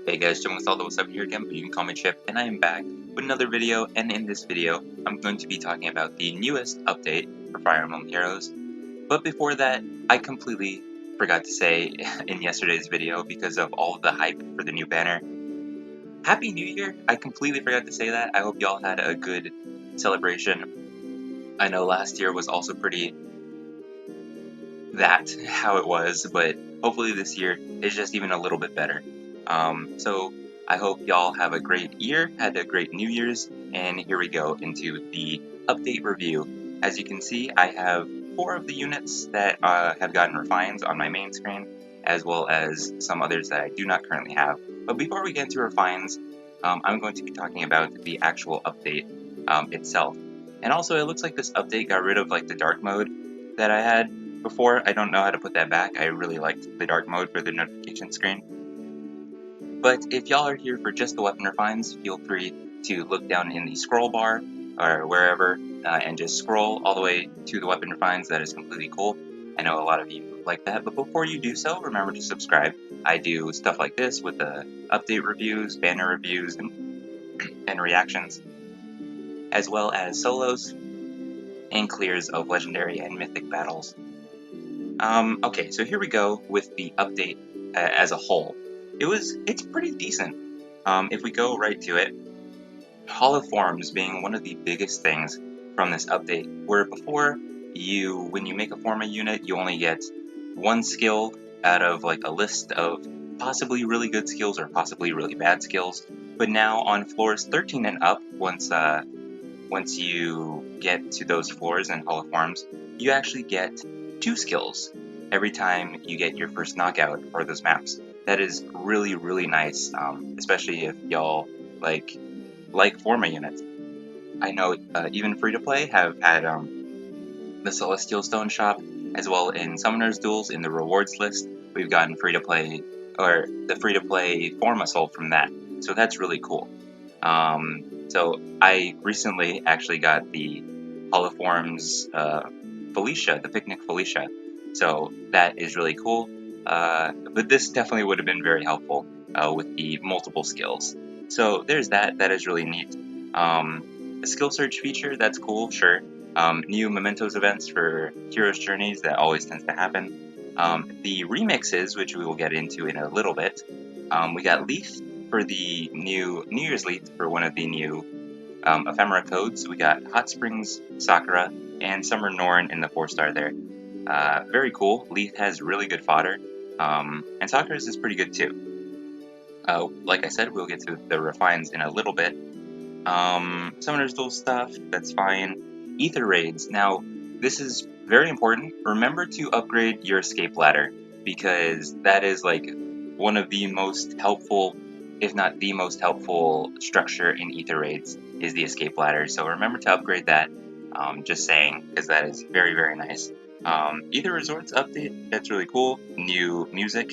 Hey guys, What's up here again, but you can call me Chip, and I am back with another video, and in this video, I'm going to be talking about the newest update for Fire Emblem Heroes. But before that, I completely forgot to say in yesterday's video, because of all of the hype for the new banner, Happy New Year! I completely forgot to say that. I hope y'all had a good celebration. I know last year was also pretty how it was, but hopefully this year is just even a little bit better. So I hope y'all have a great year, had a great New Year's, and here we go into the update review. As you can see, I have 4 of the units that have gotten refines on my main screen, as well as some others that I do not currently have. But before we get into refines, I'm going to be talking about the actual update itself. And also, it looks like this update got rid of like the dark mode that I had before. I don't know how to put that back. I really liked the dark mode for the notification screen. But if y'all are here for just the weapon refines, feel free to look down in the scroll bar or wherever and just scroll all the way to the weapon refines. That is completely cool. I know a lot of you like that, but before you do so, remember to subscribe. I do stuff like this with the update reviews, banner reviews, and reactions, as well as solos and clears of legendary and mythic battles. Okay, so here we go with the update as a whole. It's pretty decent. If we go right to it, holoforms being one of the biggest things from this update, where before when you make a forma unit, you only get one skill out of like a list of possibly really good skills or possibly really bad skills. But now on floors 13 and up, once you get to those floors and holoforms, you actually get 2 skills every time you get your first knockout for those maps. That is really, really nice, especially if y'all like forma units. I know even free-to-play have had the Celestial Stone shop, as well in Summoner's Duels in the rewards list. We've gotten free-to-play, or the free-to-play forma sold from that, so that's really cool. So I recently actually got the Holoforms Felicia, the Picnic Felicia, so that is really cool. But this definitely would have been very helpful with the multiple skills. So there's that. That is really neat. The skill search feature, that's cool, sure. New mementos events for heroes' journeys, that always tends to happen. The remixes, which we will get into in a little bit. We got Leaf for the new New Year's Leaf for one of the new ephemera codes. We got Hot Springs Sakura and Summer Norn in the 4-star there. Very cool. Leaf has really good fodder, and Sakura's is pretty good too. Like I said, we'll get to the refines in a little bit. Summoner's Duel stuff, that's fine. Ether Raids. Now, this is very important. Remember to upgrade your escape ladder, because that is like one of the most helpful, if not the most helpful structure in Ether Raids, is the escape ladder. So remember to upgrade that, just saying, because that is very, very nice. Ether Resorts update, that's really cool. New music,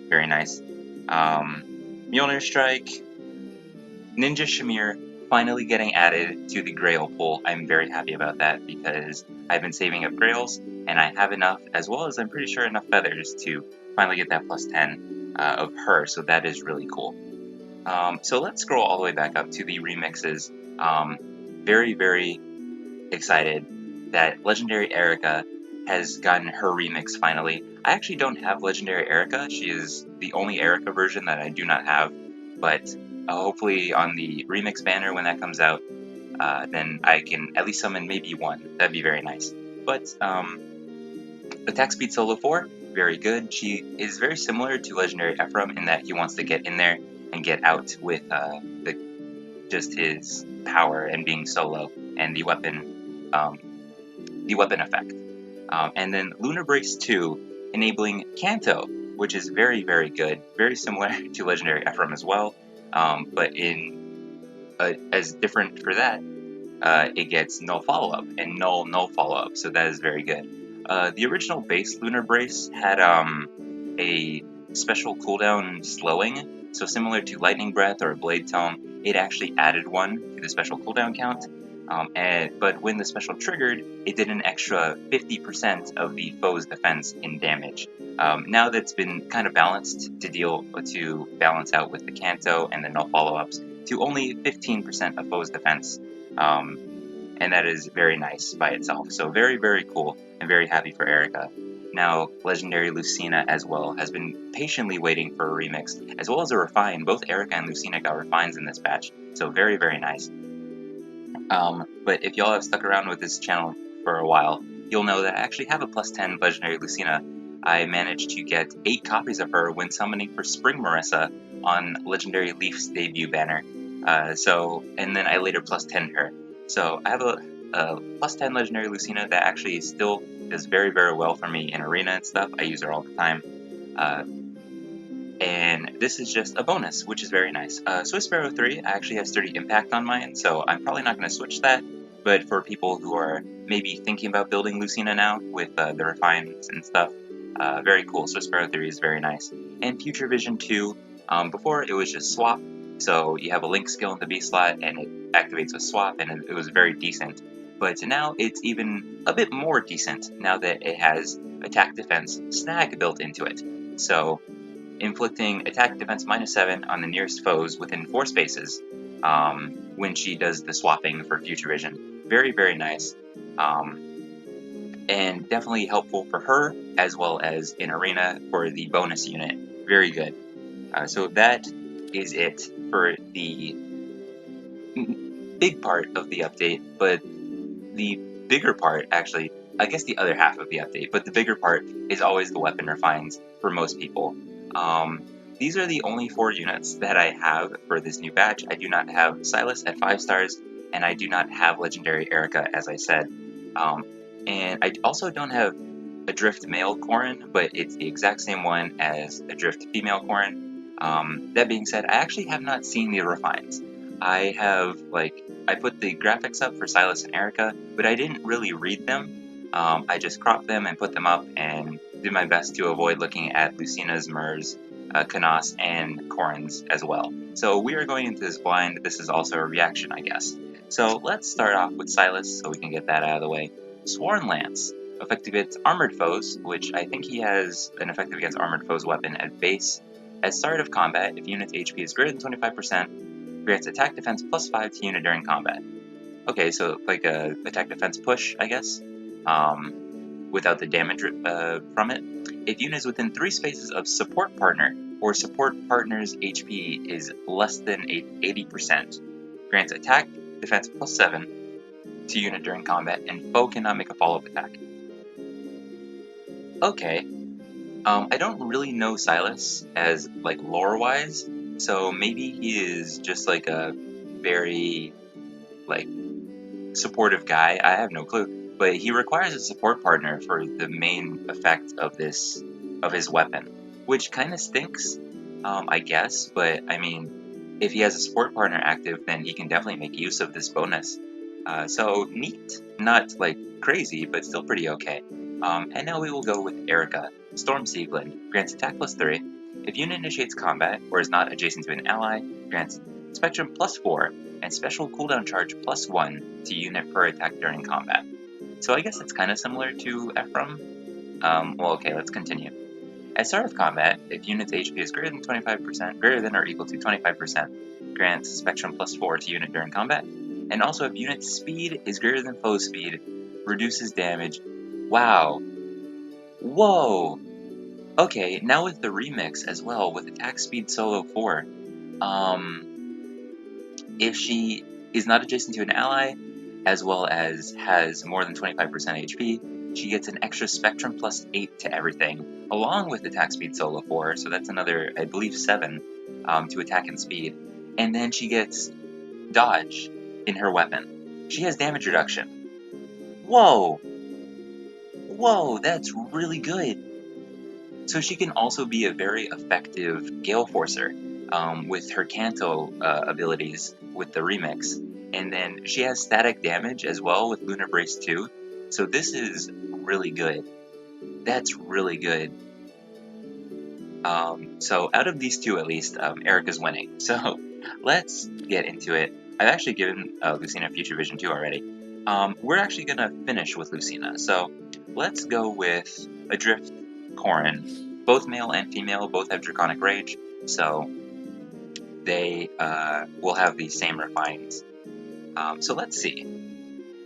very nice. Mjolnir Strike, Ninja Shamir finally getting added to the Grail pool. I'm very happy about that because I've been saving up Grails, and I have enough, as well as I'm pretty sure enough feathers to finally get that plus 10 of her, so that is really cool. So let's scroll all the way back up to the remixes. Very, very excited that Legendary Erica has gotten her remix finally. I actually don't have Legendary Erica. She is the only Erica version that I do not have, but hopefully on the remix banner when that comes out, then I can at least summon maybe one. That'd be very nice. But Attack Speed Solo 4, very good. She is very similar to Legendary Ephraim in that he wants to get in there and get out with just his power and being solo and the weapon effect. And then Lunar Brace 2, enabling Kanto, which is very, very good. Very similar to Legendary Ephraim as well, but as different for that, it gets null follow-up and null follow-up, so that is very good. The original base Lunar Brace had a special cooldown slowing, so similar to Lightning Breath or Blade Tome, it actually added one to the special cooldown count. But when the special triggered, it did an extra 50% of the foe's defense in damage. Now that's been kind of balanced to balance out with the Kanto and the no follow-ups to only 15% of foe's defense. And that is very nice by itself. So very, very cool, and very happy for Erica. Now, Legendary Lucina as well has been patiently waiting for a remix, as well as a refine. Both Erica and Lucina got refines in this batch, so very, very nice. But if y'all have stuck around with this channel for a while, you'll know that I actually have a plus 10 Legendary Lucina. I managed to get 8 copies of her when summoning for Spring Marissa on Legendary Leaf's debut banner. And then I later plus 10'd her. So I have a plus 10 Legendary Lucina that actually still does very, very well for me in Arena and stuff. I use her all the time. And this is just a bonus, which is very nice. Swiss Sparrow 3, I actually have Sturdy Impact on mine, so I'm probably not going to switch that, but for people who are maybe thinking about building Lucina now with the refines and stuff, very cool. Swiss Sparrow 3 is very nice. And Future Vision 2, before it was just swap, so you have a Link skill in the B slot and it activates with swap, and it was very decent. But now it's even a bit more decent now that it has attack defense snag built into it. So inflicting attack defense -7 on the nearest foes within 4 spaces when she does the swapping for Future Vision. Very, very nice. And definitely helpful for her as well as in Arena for the bonus unit. Very good. So that is it for the big part of the update, but the bigger part, actually, I guess the other half of the update, but the bigger part is always the weapon refines for most people. These are the only 4 units that I have for this new batch. I do not have Silas at 5 stars, and I do not have Legendary Erica, as I said. And I also don't have Adrift Male Corrin, but it's the exact same one as Adrift Female Corrin. That being said, I actually have not seen the refines. I put the graphics up for Silas and Erica, but I didn't really read them. I just cropped them and put them up and did my best to avoid looking at Lucina's, Murs, Canas, and Corrin's as well. So we are going into this blind. This is also a reaction, I guess. So let's start off with Silas so we can get that out of the way. Sworn Lance, effective against armored foes, which I think he has an effective against armored foes weapon at base. At start of combat, if unit's HP is greater than 25%, grants attack defense +5 to unit during combat. Okay, so like a attack defense push, I guess, without the damage from it. If unit is within 3 spaces of support partner, or support partner's HP is less than 80%, grants attack defense +7 to unit during combat, and foe cannot make a follow-up attack. Okay. I don't really know Silas as, like, lore-wise, so maybe he is just, like, a very, like, supportive guy. I have no clue. But he requires a support partner for the main effect of his weapon, which kind of stinks, I guess, but, I mean, if he has a support partner active, then he can definitely make use of this bonus. So, neat. Not, like, crazy, but still pretty okay. And now we will go with Erica. Storm Sieglinde grants attack +3. If unit initiates combat or is not adjacent to an ally, grants Spectrum +4 and special cooldown charge +1 to unit per attack during combat. So I guess it's kind of similar to Ephraim. Well, okay, let's continue. At start of combat, if unit's HP is greater than 25%, greater than or equal to 25%, grants Spectrum +4 to unit during combat. And also, if unit's speed is greater than foe speed, reduces damage. Wow. Whoa! Okay, now with the remix as well, with attack speed solo 4, if she is not adjacent to an ally, as well as has more than 25% HP, she gets an extra Spectrum +8 to everything, along with attack speed solo 4, so that's another, I believe, 7 to attack and speed. And then she gets dodge in her weapon. She has damage reduction. Whoa! Whoa, that's really good! So she can also be a very effective Gale Forcer with her Kanto abilities with the remix. And then she has static damage as well with Lunar Brace 2. So this is really good. That's really good. So out of these two at least, Erica's winning. So let's get into it. I've actually given Lucina Future Vision 2 already. We're actually going to finish with Lucina. So let's go with Adrift Corrin. Both male and female both have Draconic Rage, so they will have the same refines. So let's see.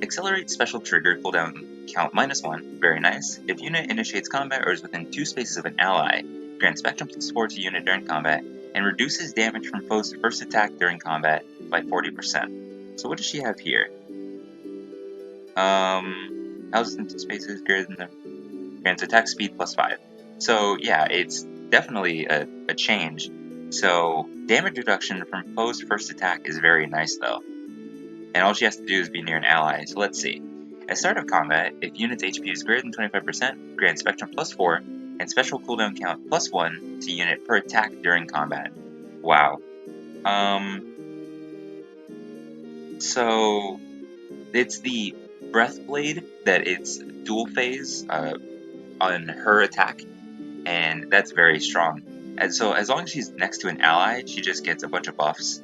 Accelerate special trigger cooldown count -1, very nice. If unit initiates combat or is within 2 spaces of an ally, grants Spectrum +4 to unit during combat, and reduces damage from foes' first attack during combat by 40%. So what does she have here? Houses in 2 spaces greater than the grants attack speed +5. So yeah, it's definitely a change. So damage reduction from foes' first attack is very nice though. And all she has to do is be near an ally, so let's see. At start of combat, if unit's HP is greater than 25%, grant Spectrum +4, and special cooldown count +1 to unit per attack during combat. Wow. So it's the Breath Blade that it's dual phase on her attack, and that's very strong. And so as long as she's next to an ally, she just gets a bunch of buffs,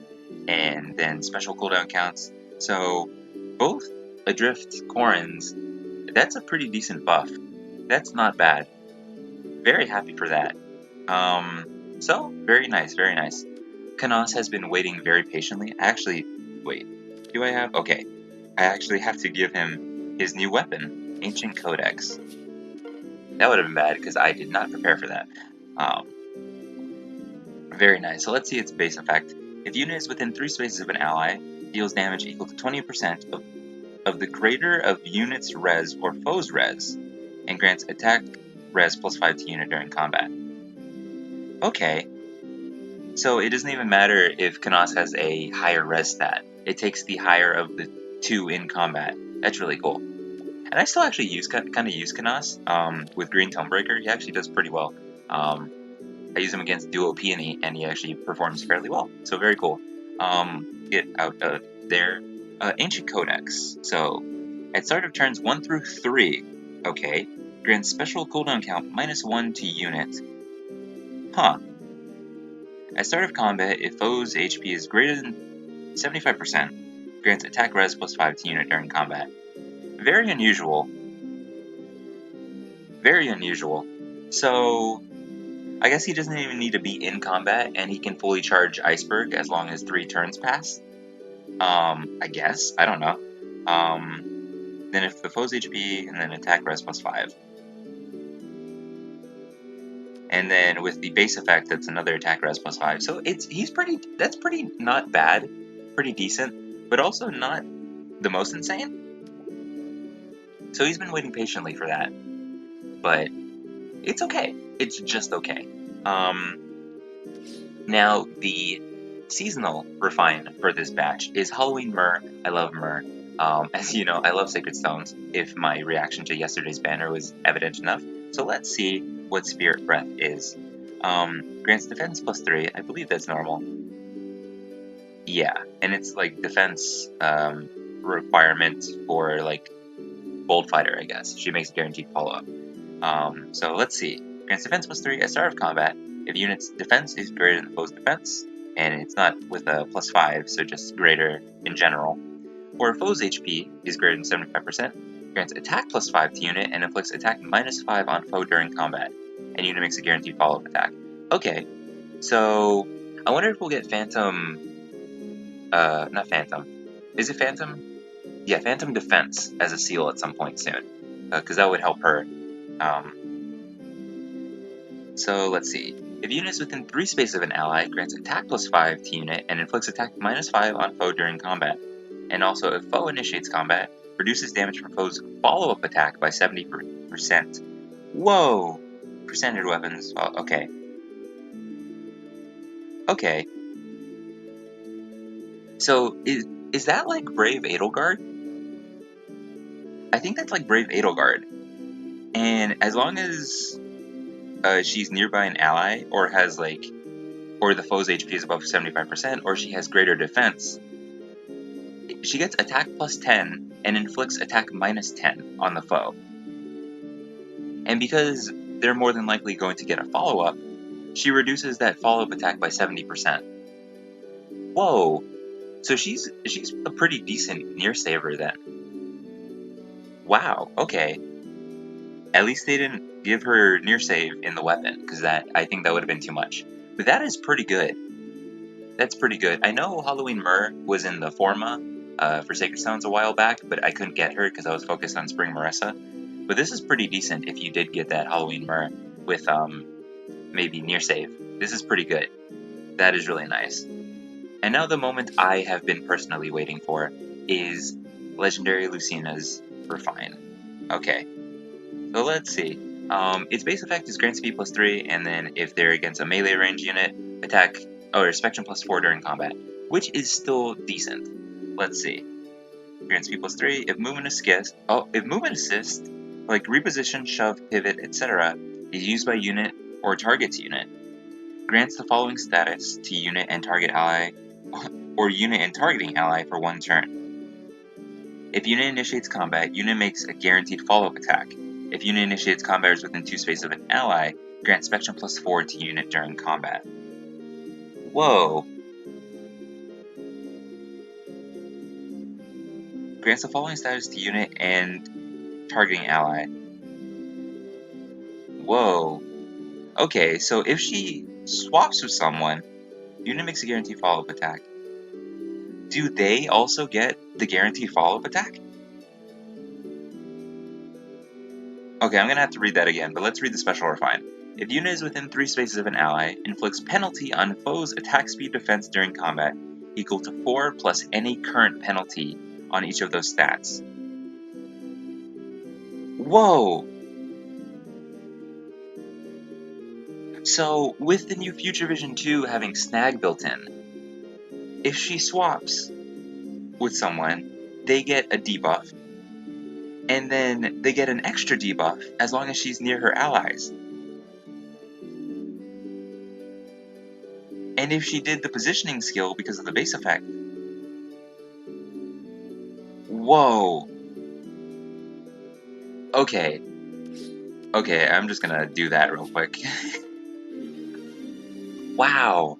and then special cooldown counts. So both Adrift Corrins, that's a pretty decent buff. That's not bad. Very happy for that. So very nice, very nice. Kanos has been waiting very patiently. Wait, do I have? Okay, I actually have to give him his new weapon, Ancient Codex. That would have been bad because I did not prepare for that. Um, Very nice. So let's see its base effect. If unit is within 3 spaces of an ally, deals damage equal to 20% of the greater of unit's res or foe's res, and grants attack res +5 to unit during combat. Okay, so it doesn't even matter if Kanos has a higher res stat. It takes the higher of the 2 in combat. That's really cool. And I still actually kind of use Kanos with Green Tonebreaker. He actually does pretty well. I use him against Duo Peony, and he actually performs fairly well. So very cool. Get out of there. Ancient Codex. So at start of turns 1 through 3, okay, grants special cooldown count -1 to unit. Huh. At start of combat, if foe's HP is greater than 75%, grants attack res +5 to unit during combat. Very unusual. Very unusual. So I guess he doesn't even need to be in combat, and he can fully charge Iceberg as long as 3 turns pass. I guess. I don't know. Then if the foe's HP, and then attack res +5. And then with the base effect, that's another attack res +5. So that's pretty not bad. Pretty decent, but also not the most insane. So he's been waiting patiently for that. But it's okay. It's just okay. Now, the seasonal refine for this batch is Halloween Myrrh. I love Myrrh. As you know, I love Sacred Stones, if my reaction to yesterday's banner was evident enough. So let's see what Spirit Breath is. Grants defense +3. I believe that's normal. Yeah, and it's like defense requirement for like Bold Fighter, I guess. She makes a guaranteed follow-up. So let's see. Grants defense +3 at start of combat. If unit's defense is greater than the foe's defense, and it's not with a +5, so just greater in general, or a foe's HP is greater than 75%, grants attack +5 to unit and inflicts attack -5 on foe during combat, and unit makes a guaranteed follow-up attack. Okay, so I wonder if we'll get Phantom, not Phantom, is it Phantom? Yeah, Phantom Defense as a seal at some point soon, because that would help her. So let's see. If unit is within 3 spaces of an ally, grants attack +5 to unit and inflicts attack -5 on foe during combat. And also, if foe initiates combat, reduces damage from foe's follow-up attack by 70%. Whoa! Percentage weapons. Oh, okay. Okay. So, is that like Brave Edelgard? I think that's like Brave Edelgard. And as long as she's nearby an ally, or has like, or the foe's HP is above 75%, or she has greater defense, she gets attack +10 and inflicts attack -10 on the foe. And because they're more than likely going to get a follow-up, she reduces that follow-up attack by 70%. Whoa! So she's a pretty decent near saver then. Wow, okay. At least they didn't give her near save in the weapon, because that I think that would have been too much. But that is pretty good. That's pretty good. I know Halloween Myrrh was in the Forma for Sacred Stones a while back, but I couldn't get her because I was focused on Spring Marissa. But this is pretty decent if you did get that Halloween Myrrh with maybe near save. This is pretty good. That is really nice. And now the moment I have been personally waiting for is Legendary Lucina's Refine. Okay, so let's see. Its base effect is grant speed +3, and then if they're against a melee range unit, attack or spectrum +4 during combat, which is still decent. Let's see. Grant speed +3. If movement assist, like reposition, shove, pivot, etc., is used by unit or target's unit, grants the following status to unit and target ally, or unit and targeting ally for 1 turn. If unit initiates combat, unit makes a guaranteed follow-up attack. If unit initiates combat or is within 2 spaces of an ally, grant spectrum +4 to unit during combat. Whoa! Grants the following status to unit and targeting ally. Whoa. Okay, so if she swaps with someone, unit makes a guaranteed follow-up attack. Do they also get the guaranteed follow-up attack? Okay, I'm gonna have to read that again, but let's read the special refine. If unit is within 3 spaces of an ally, inflicts penalty on foe's attack speed defense during combat equal to 4 plus any current penalty on each of those stats. Whoa! So, with the new Future Vision 2 having snag built in, if she swaps with someone, they get a debuff, and then they get an extra debuff as long as she's near her allies. And if she did the positioning skill because of the base effect, whoa! Okay, I'm just gonna do that real quick. Wow!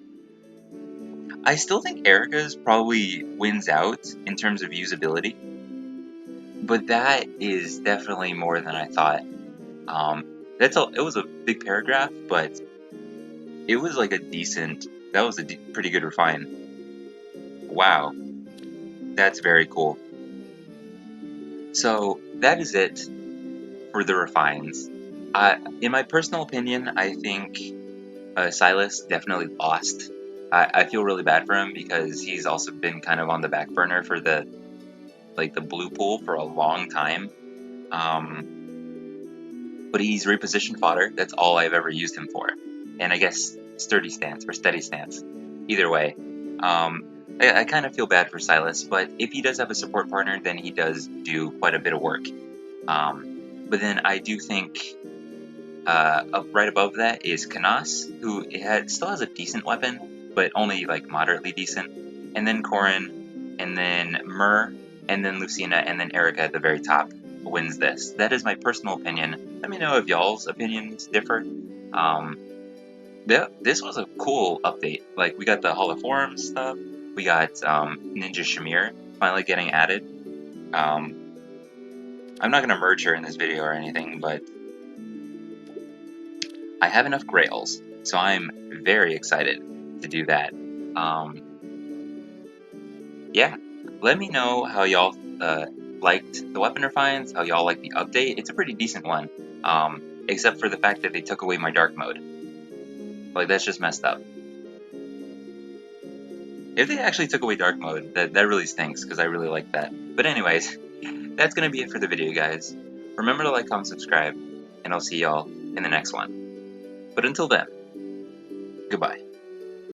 I still think Erica's probably wins out in terms of usability, but that is definitely more than I thought. It was a big paragraph, but it was like that was a pretty good refine. Wow, that's very cool. So that is it for the refines. In my personal opinion, I think Silas definitely lost. I feel really bad for him because he's also been kind of on the back burner for the blue pool for a long time. But he's reposition fodder. That's all I've ever used him for. And I guess sturdy stance or steady stance. Either way. I kind of feel bad for Silas, but if he does have a support partner, then he does do quite a bit of work. But then I do think up right above that is Canas, who still has a decent weapon, but only like moderately decent. And then Corin, and then Myrrh, and then Lucina, and then Erica at the very top wins this. That is my personal opinion. Let me know if y'all's opinions differ. This was a cool update. Like, we got the Hall of Forums stuff. We got Ninja Shamir finally getting added. I'm not going to merge her in this video or anything, but I have enough grails, so I'm very excited to do that. Yeah, let me know how y'all liked the weapon refines, how y'all like the update. It's a pretty decent one, except for the fact that they took away my dark mode. Like, that's just messed up. If they actually took away dark mode, that really stinks, because I really like that. But anyways, that's going to be it for the video, guys. Remember to like, comment, subscribe, and I'll see y'all in the next one. But until then, goodbye.